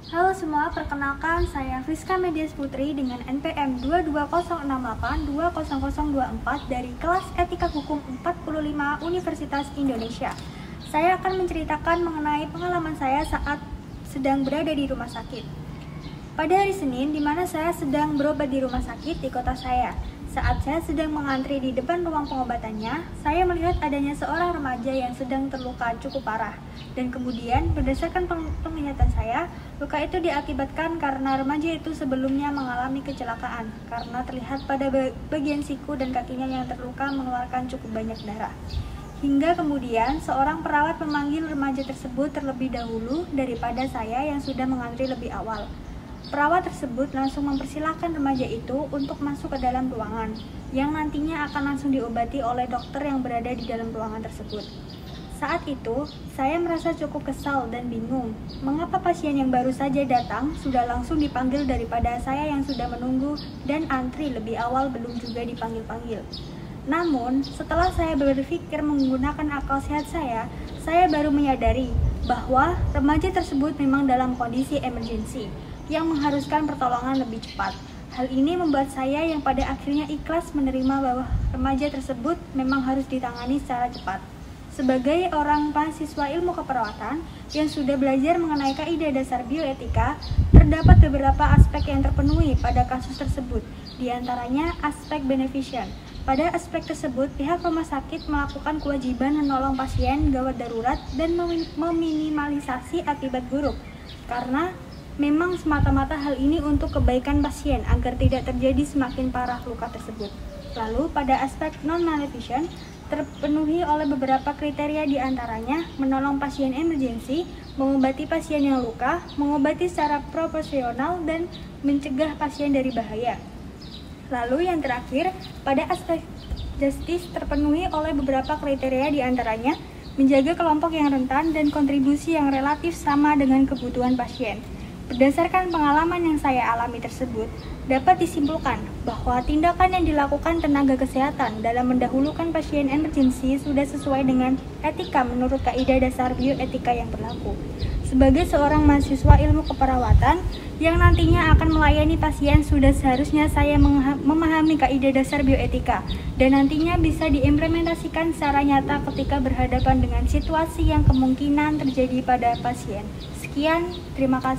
Halo semua, perkenalkan saya Friska Medias Putri dengan NPM 22068200024 dari kelas Etika Hukum 45 Universitas Indonesia. Saya akan menceritakan mengenai pengalaman saya saat sedang berada di rumah sakit. Pada hari Senin, di mana saya sedang berobat di rumah sakit di kota saya. Saat saya sedang mengantri di depan ruang pengobatannya, saya melihat adanya seorang remaja yang sedang terluka cukup parah. Dan kemudian, berdasarkan penglihatan saya, luka itu diakibatkan karena remaja itu sebelumnya mengalami kecelakaan, karena terlihat pada bagian siku dan kakinya yang terluka mengeluarkan cukup banyak darah. Hingga kemudian, seorang perawat memanggil remaja tersebut terlebih dahulu daripada saya yang sudah mengantri lebih awal. Perawat tersebut langsung mempersilahkan remaja itu untuk masuk ke dalam ruangan, yang nantinya akan langsung diobati oleh dokter yang berada di dalam ruangan tersebut. Saat itu, saya merasa cukup kesal dan bingung, mengapa pasien yang baru saja datang sudah langsung dipanggil daripada saya yang sudah menunggu dan antri lebih awal belum juga dipanggil-panggil. Namun, setelah saya berpikir menggunakan akal sehat saya baru menyadari bahwa remaja tersebut memang dalam kondisi emergensi yang mengharuskan pertolongan lebih cepat. Hal ini membuat saya yang pada akhirnya ikhlas menerima bahwa remaja tersebut memang harus ditangani secara cepat. Sebagai orang mahasiswa ilmu keperawatan yang sudah belajar mengenai kaidah dasar bioetika, terdapat beberapa aspek yang terpenuhi pada kasus tersebut, di antaranya aspek beneficent. Pada aspek tersebut, pihak rumah sakit melakukan kewajiban menolong pasien gawat darurat dan meminimalisasi akibat buruk, karena memang semata-mata hal ini untuk kebaikan pasien agar tidak terjadi semakin parah luka tersebut. Lalu pada aspek non-maleficent terpenuhi oleh beberapa kriteria, di antaranya menolong pasien emergensi, mengobati pasien yang luka, mengobati secara proporsional, dan mencegah pasien dari bahaya. Lalu yang terakhir, pada aspek justice terpenuhi oleh beberapa kriteria, di antaranya menjaga kelompok yang rentan dan kontribusi yang relatif sama dengan kebutuhan pasien. Berdasarkan pengalaman yang saya alami tersebut, dapat disimpulkan bahwa tindakan yang dilakukan tenaga kesehatan dalam mendahulukan pasien emergensi sudah sesuai dengan etika menurut kaidah dasar bioetika yang berlaku. Sebagai seorang mahasiswa ilmu keperawatan yang nantinya akan melayani pasien, sudah seharusnya saya memahami kaidah dasar bioetika dan nantinya bisa diimplementasikan secara nyata ketika berhadapan dengan situasi yang kemungkinan terjadi pada pasien. Sekian, terima kasih.